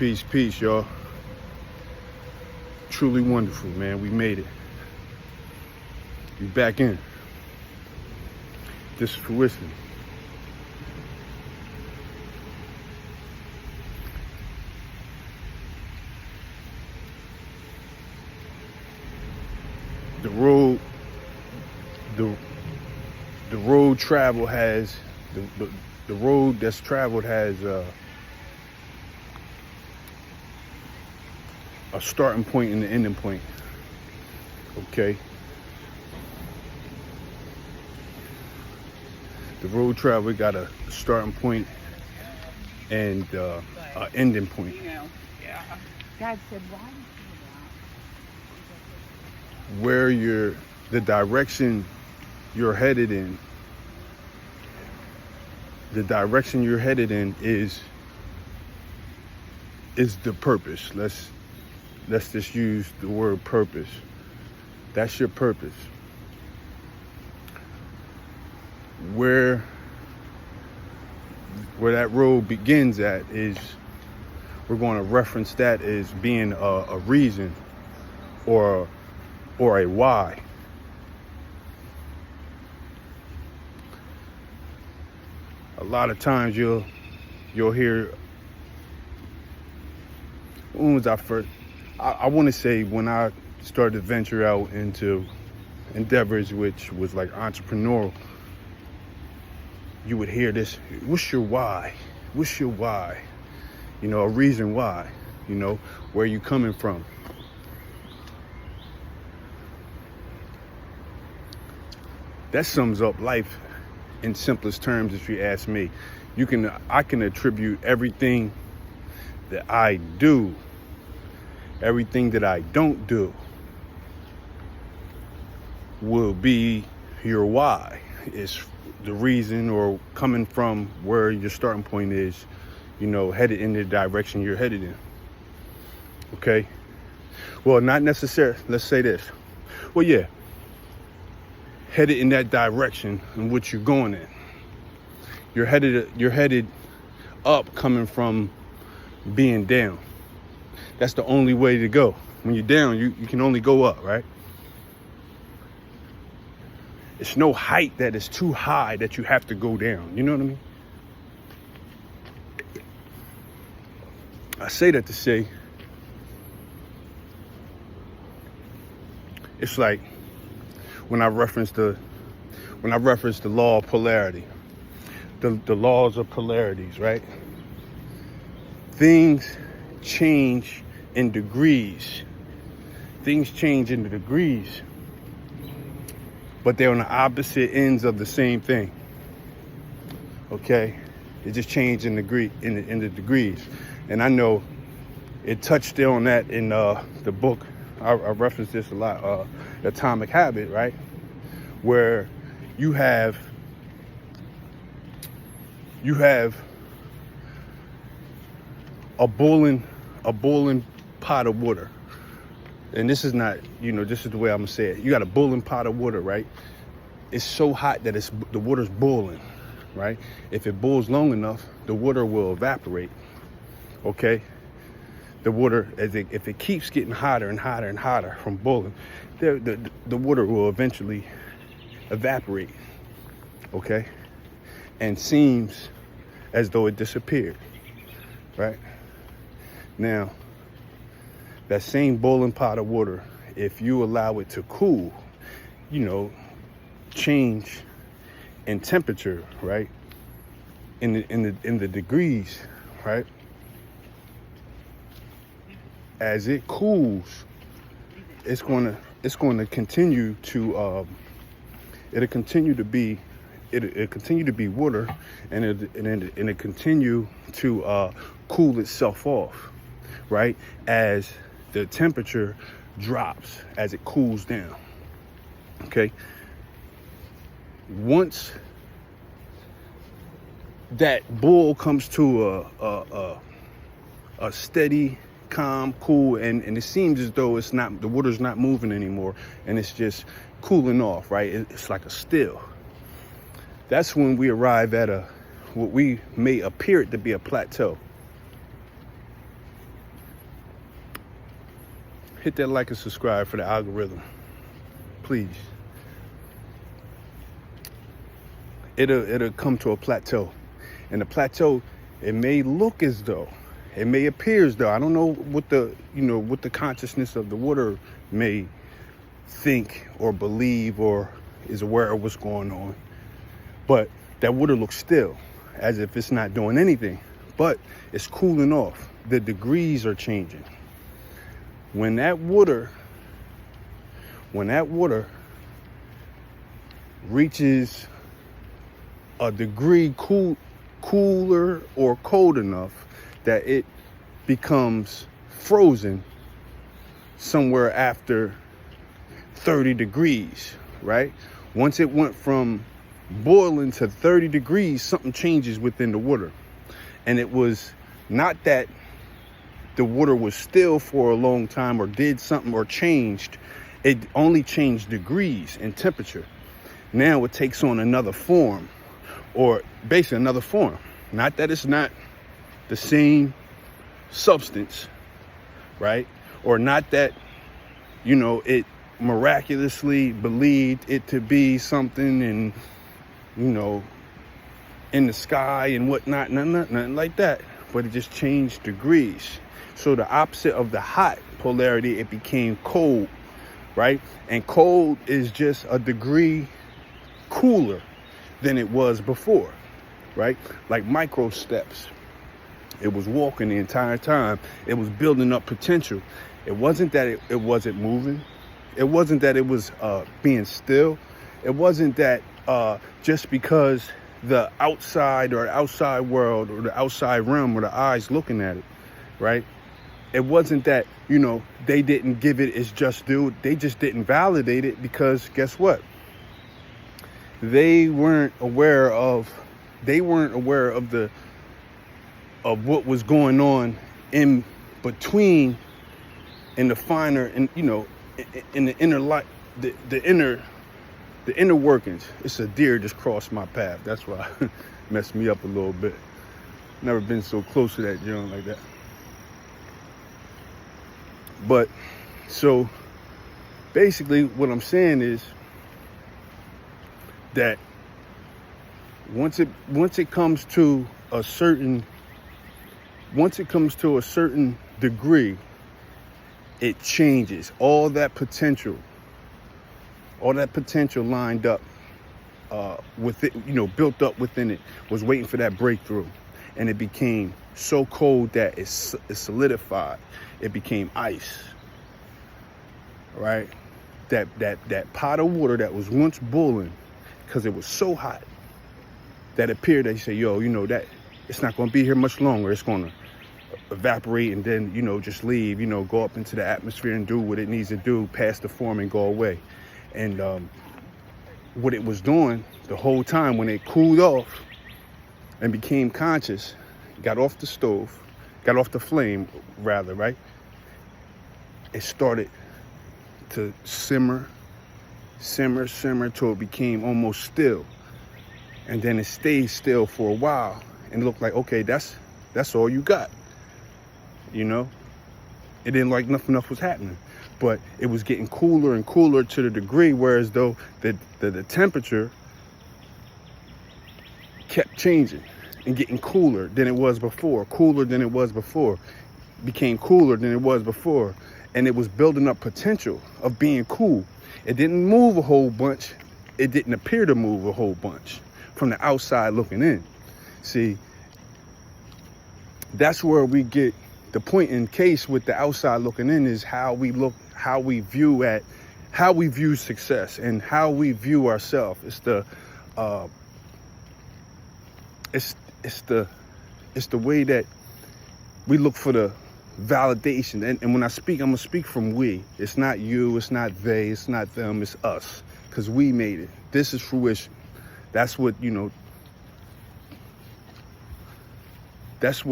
peace, y'all. Truly wonderful, man. We made it. We back in. This is fruition. The road travel has the road that's traveled has a starting point and an ending point. Okay. The road travel got a starting point and an ending point. God said, why? Where the direction you're headed in, is the purpose. Let's just use the word purpose. That's your purpose. Where that road begins at is, we're going to reference that as being a reason or a why. A lot of times you'll hear, when was I first? I want to say when I started to venture out into endeavors which was like entrepreneurial, you would hear this: what's your why? What's your why? You know, a reason why. You know, where you coming from? That sums up life in simplest terms, if you ask me. I can attribute everything that I do, everything that I don't do, will be your why. It's the reason, or coming from where your starting point is, you know, headed in the direction you're headed in. Okay? Well, not necessarily, let's say this. Well, yeah, headed in that direction in which you're going in. You're headed up, coming from being down. That's the only way to go. When you're down, you can only go up, right? It's no height that is too high that you have to go down. You know what I mean? I say that to say, it's like when I reference the law of polarity, the laws of polarities, right? Things change in degrees. Things change in the degrees, but they're on the opposite ends of the same thing. Okay, it just changed in the degrees, and I know it touched on that in the book. I reference this a lot. The Atomic Habit, right, where you have a boiling pot of water. And this is not, this is the way I'm gonna say it. You got a boiling pot of water, right? It's so hot that the water's boiling, right? If it boils long enough, the water will evaporate. Okay? The water, if it keeps getting hotter and hotter and hotter from boiling, the water will eventually evaporate. Okay? And seems as though it disappeared. Right? Now, that same boiling pot of water, if you allow it to cool, change in temperature, right? In the degrees, right? As it cools, it's going to continue to it'll continue to be water, and it continue to cool itself off, right? As the temperature drops, as it cools down. Okay. Once that boil comes to a steady, calm, cool, and it seems as though the water's not moving anymore, and it's just cooling off, right? It's like a still. That's when we arrive at what we may appear it to be a plateau. hit that like and subscribe for the algorithm, please. It'll come to a plateau, and the plateau, it may look as though, it may appear as though, I don't know what the consciousness of the water may think or believe or is aware of what's going on, but that water looks still, as if it's not doing anything, but it's cooling off. The degrees are changing. When that water reaches a degree cooler or cold enough that it becomes frozen somewhere after 30 degrees, right? Once it went from boiling to 30 degrees, something changes within the water. And it was not that the water was still for a long time or did something or changed. It only changed degrees in temperature. Now it takes on another form, or basically another form. Not that it's not the same substance, right? Or not that, it miraculously believed it to be something and, in the sky and whatnot, nothing like that. But it just changed degrees. So the opposite of the hot polarity, it became cold, right? And cold is just a degree cooler than it was before, right? Like micro steps. It was walking the entire time. It was building up potential. It wasn't that it wasn't moving. It wasn't that it was being still. It wasn't that just because the outside world or the outside realm or the eyes looking at it, right? It wasn't that, they didn't give it its just due. They just didn't validate it because guess what? They weren't aware of what was going on in between, in the finer, and in the inner light, the inner workings. It's a deer just crossed my path. That's why it messed me up a little bit. Never been so close to that joint like that. But so basically what I'm saying is that once it comes to a certain degree, it changes. All that potential lined up with it, built up within it, was waiting for that breakthrough. And it became so cold that it solidified. It became ice, right? That pot of water that was once boiling, because it was so hot, that appeared that you say, that it's not going to be here much longer. It's going to evaporate and then, just leave, go up into the atmosphere and do what it needs to do, pass the form and go away. And what it was doing the whole time, when it cooled off and became conscious, got off the flame rather, right? It started to simmer till it became almost still. And then it stayed still for a while and it looked like, okay, that's all you got. It didn't like nothing else was happening. But it was getting cooler and cooler to the degree whereas though the temperature kept changing and getting cooler than it was before, became cooler than it was before. And it was building up potential of being cool. It didn't move a whole bunch. It didn't appear to move a whole bunch from the outside looking in. See, that's where we get the point in case with the outside looking in is how we view success and how we view ourselves. It's the way that we look for the validation. And when I speak, I'm gonna speak from we. It's not you, it's not they, it's not them, it's us. Because we made it. This is fruition. That's what, that's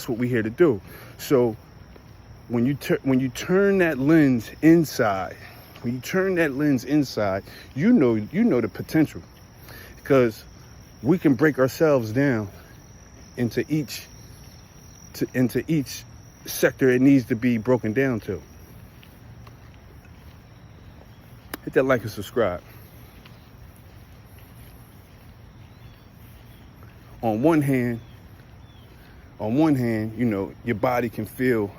what we're here to do. So when you turn that lens inside, you know the potential, because we can break ourselves down into each sector it needs to be broken down to. Hit that like and subscribe. On one hand, you know, your body can feel,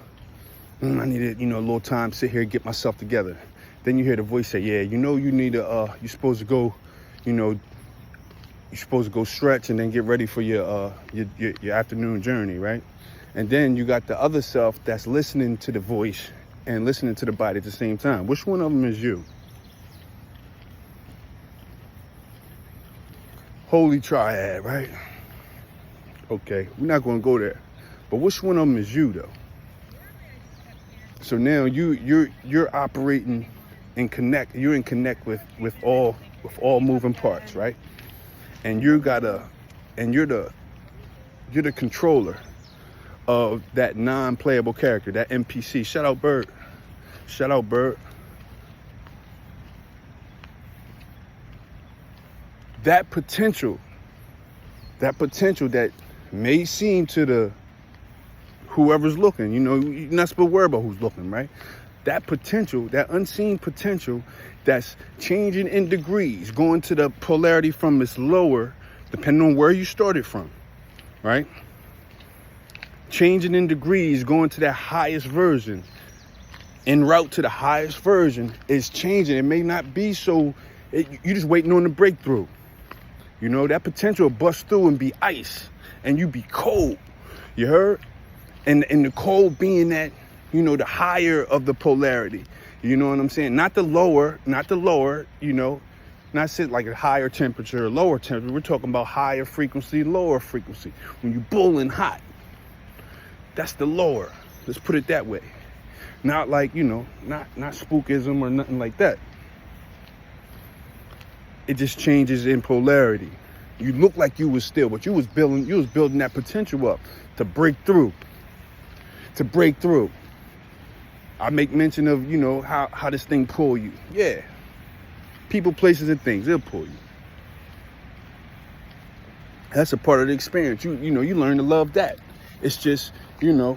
I need a little time to sit here and get myself together. Then you hear the voice say, yeah, you know, you need to, you're supposed to go, you know, you're supposed to go stretch and then get ready for your afternoon journey, right? And then you got the other self that's listening to the voice and listening to the body at the same time. Which one of them is you? Holy triad, right? Okay, we're not going to go there. But which one of them is you, though? So now you're operating and you're in connect with all moving parts, right? And you're the controller of that non-playable character, that NPC. Shout out Bird. Shout out Bird. That potential that may seem to the whoever's looking, you know, you're not supposed to worry about who's looking, right? That potential, that unseen potential that's changing in degrees, going to the polarity from its lower, depending on where you started from, right? Changing in degrees, going to that highest version, en route to the highest version is changing. It may not be so, you're just waiting on the breakthrough. You know, that potential will bust through and be ice, and you be cold. You heard? And the cold being that, you know, the higher of the polarity. You know what I'm saying? Not the lower, you know, not sit like a higher temperature or lower temperature. We're talking about higher frequency, lower frequency. When you boiling hot, that's the lower. Let's put it that way. Not like, you know, not spookism or nothing like that. It just changes in polarity. You look like you was still, but you was building that potential up to break through. I make mention of, you know, how this thing pull you. Yeah. People, places, and things, they'll pull you. That's a part of the experience. You know, you learn to love that. It's just, you know,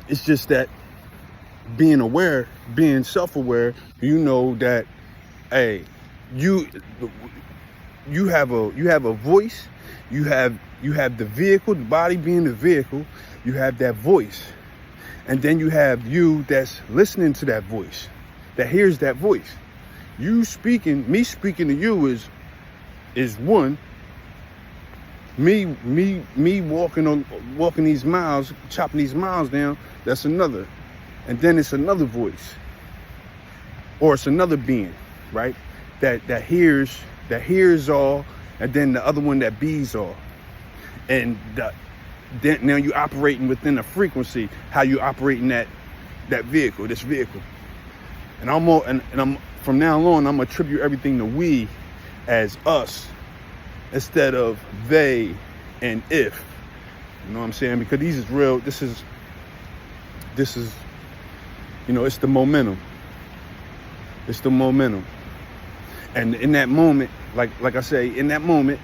it's just that being aware, being self-aware, you know that, hey, you have a voice, you have the vehicle, the body being the vehicle, you have that voice. And then you have you that's listening to that voice, that hears that voice. Me speaking to you is one. Me walking these miles, chopping these miles down, that's another. And then it's another voice. Or it's another being, right? That hears all, and then the other one that bees all. And then now you operating within a frequency, how you operating that vehicle, this vehicle. And I'm from now on, I'm gonna attribute everything to we as us instead of they and if. You know what I'm saying? Because this is, you know, it's the momentum. It's the momentum. And in that moment, like I say, in that moment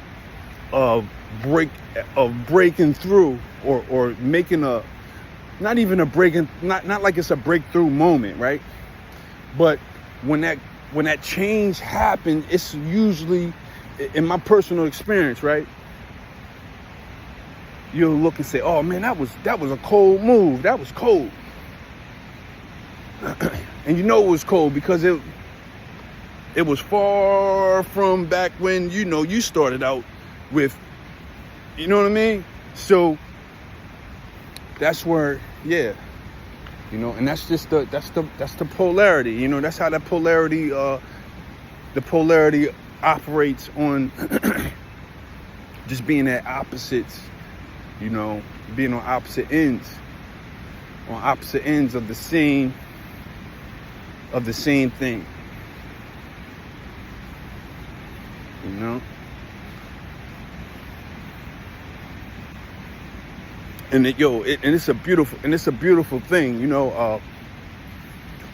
of breaking through or making not like it's a breakthrough moment, right? But when that change happened, it's usually, in my personal experience, right? You'll look and say, oh man, that was a cold move. That was cold. And you know it was cold because it was far from back when, you know, you started out with, you know what I mean? So that's where, yeah, you know, and that's just that's the polarity, you know, that's how that polarity, the polarity operates on just being at opposites, you know, being on opposite ends of the same thing, you know. And it's a beautiful thing, you know,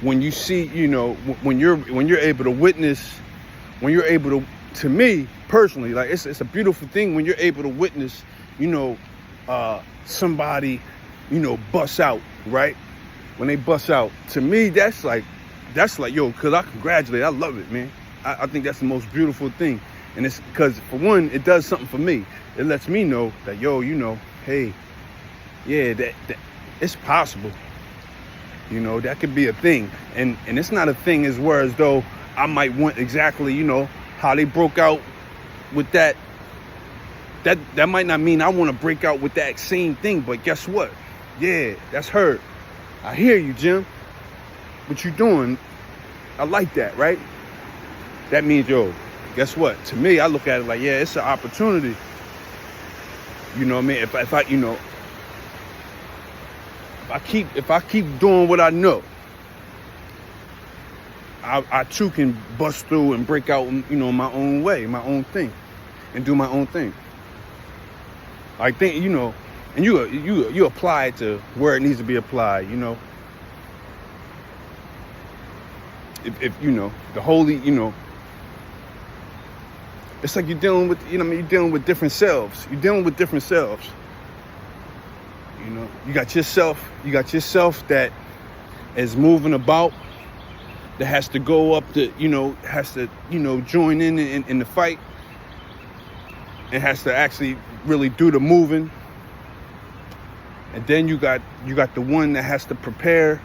when you see, you know, when you're able to witness, to me personally, like it's a beautiful thing when you're able to witness, you know, somebody bust out, right? When they bust out, to me, that's like, yo, because I congratulate, I love it, man. I think that's the most beautiful thing. And it's because, for one, it does something for me. It lets me know that, yo, hey, yeah, that it's possible. That could be a thing. And it's not a thing as though I might want exactly, how they broke out with that. That might not mean I want to break out with that same thing, but guess what? Yeah, that's her. I hear you, Jim. What you doing? I like that, right? That means, yo, guess what? To me, I look at it like, yeah, it's an opportunity. You know what I mean? If I keep doing what I know, I too can bust through and break out, my own way, my own thing, and do my own thing. I think, and you apply it to where it needs to be applied, If the holy, it's like you're dealing with, you're dealing with different selves. You're dealing with different selves. You got yourself that is moving about, that has to go up to, has to, join in the fight, and has to actually really do the moving. And then you got the one that has to prepare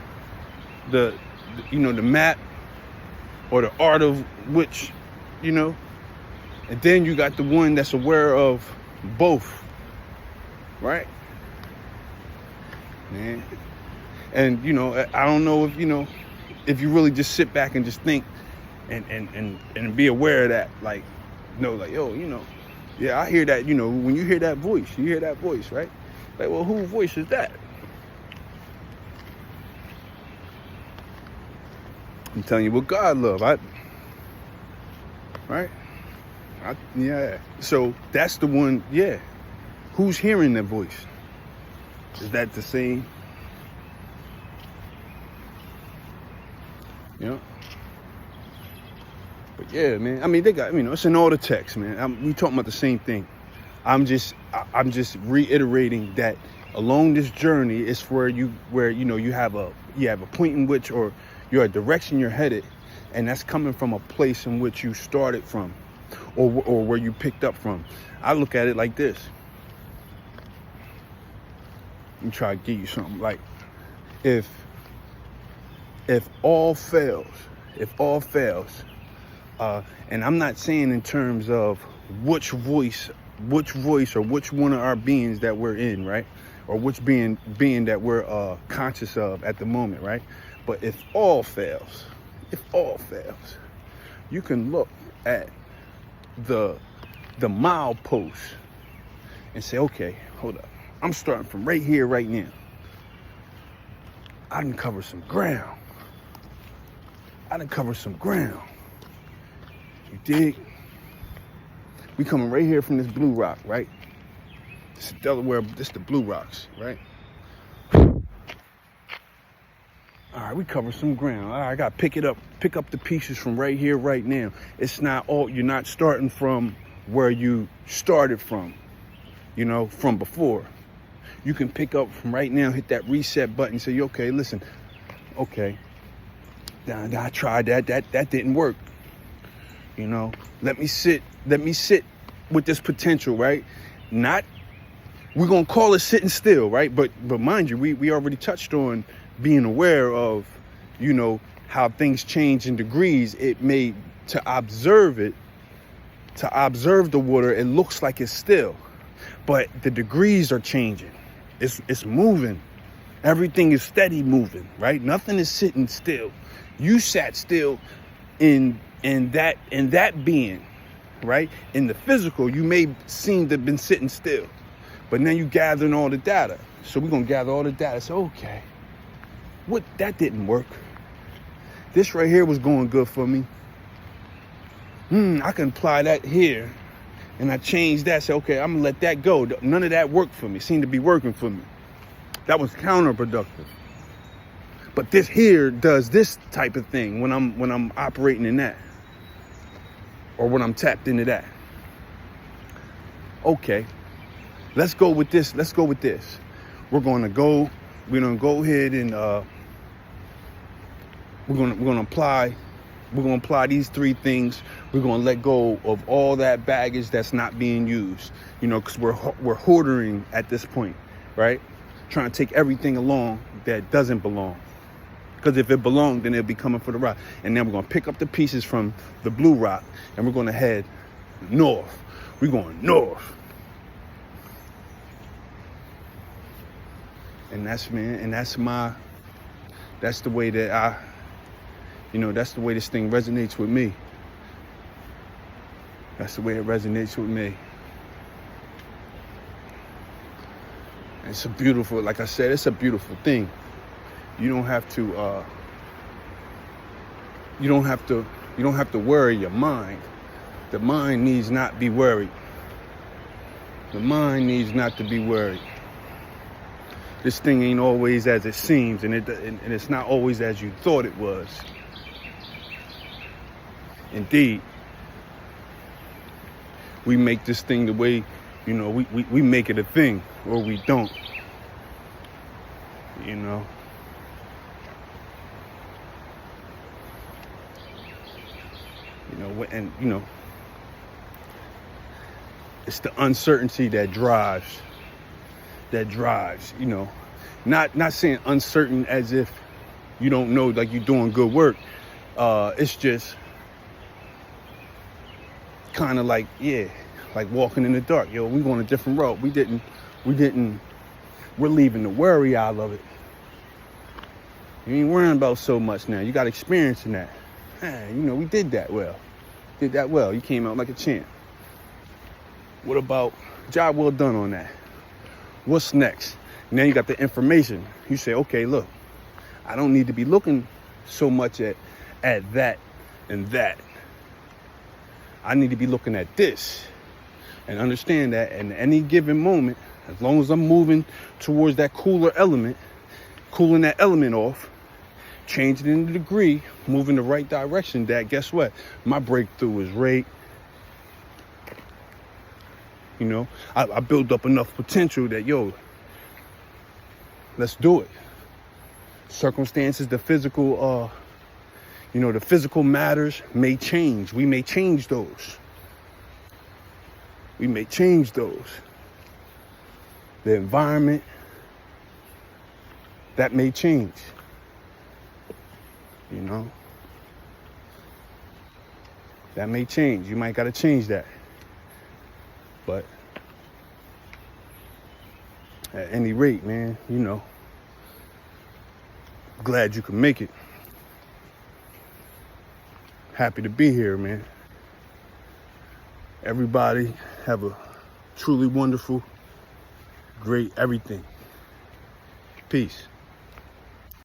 the map, or the art of which, and then you got the one that's aware of both, right? Man. And I don't know if you really just sit back and just think and be aware of that, like, yo, yeah, I hear that, when you hear that voice, right? Like, well, whose voice is that? I'm telling you what God love. Yeah. So that's the one, yeah. Who's hearing that voice? Is that the same? But yeah, man. I mean, they got, it's in all the text, man. We talking about the same thing. I'm just reiterating that along this journey is where you have a point in which, or you're a direction you're headed, and that's coming from a place in which you started from, or where you picked up from. I look at it like this. Let me try to give you something. Like, if all fails, and I'm not saying in terms of which voice or which one of our beings that we're in, right? Or which being that we're conscious of at the moment, right? But if all fails, you can look at the milepost and say, okay, hold up. I'm starting from right here, right now. I done covered some ground. You dig? We coming right here from this blue rock, right? This is Delaware, this the blue rocks, right? All right, we covered some ground. All right, I got to pick up the pieces from right here, right now. It's not all, you're not starting from where you started from, from before. You can pick up from right now, hit that reset button, say, okay, listen, okay, I tried that didn't work. Let me sit with this potential, right? We're going to call it sitting still, right? But mind you, we already touched on being aware of, how things change in degrees. It may, to observe the water, it looks like it's still, but the degrees are changing. It's moving. Everything is steady moving, right? Nothing is sitting still. You sat still in that being, right? In the physical, you may seem to have been sitting still, but now you gathering all the data. So we're gonna gather all the data. So okay, that didn't work. This right here was going good for me. I can apply that here, and I changed that. Say, okay, I'm gonna let that go. None of that worked for me. Seemed to be working for me. That was counterproductive. But this here does this type of thing when I'm operating in that, or when I'm tapped into that. Okay, let's go with this. We're going to go we're gonna go ahead and we're gonna apply these three things. We're gonna let go of all that baggage that's not being used, you know, because we're hoarding at this point, right? Trying to take everything along that doesn't belong. Because if it belonged, then it'll be coming for the rock. And then we're gonna pick up the pieces from the blue rock, and we're gonna head north. We're going north. And that's the way that that's the way this thing resonates with me. That's the way it resonates with me. It's a beautiful, like I said, it's a beautiful thing. You don't have to worry your mind. The mind needs not be worried. The mind needs not to be worried. This thing ain't always as it seems, and it's not always as you thought it was. Indeed, we make this thing the way, you know, we make it a thing, or we don't. You know. And it's the uncertainty that drives, you know, not saying uncertain as if you don't know, like you're doing good work. It's just kind of like, like walking in the dark. Yo, we going a different road. We're leaving the worry out of it. You ain't worrying about so much now. You got experience in that. You know, we did that well. You came out like a champ. What about job well done on that? What's next? Now you got the information. You say, okay, look, I don't need to be looking so much at that and that. I need to be looking at this and understand that in any given moment, as long as I'm moving towards that cooler element, cooling that element off, changing in the degree, moving the right direction, that guess what? My breakthrough is right. You know, I build up enough potential that, let's do it. Circumstances, the physical matters may change. We may change those. The environment, that may change. You know, that may change. You might got to change that. But at any rate, man, you know, glad you could make it. Happy to be here, man. Everybody have a truly wonderful, great everything. Peace.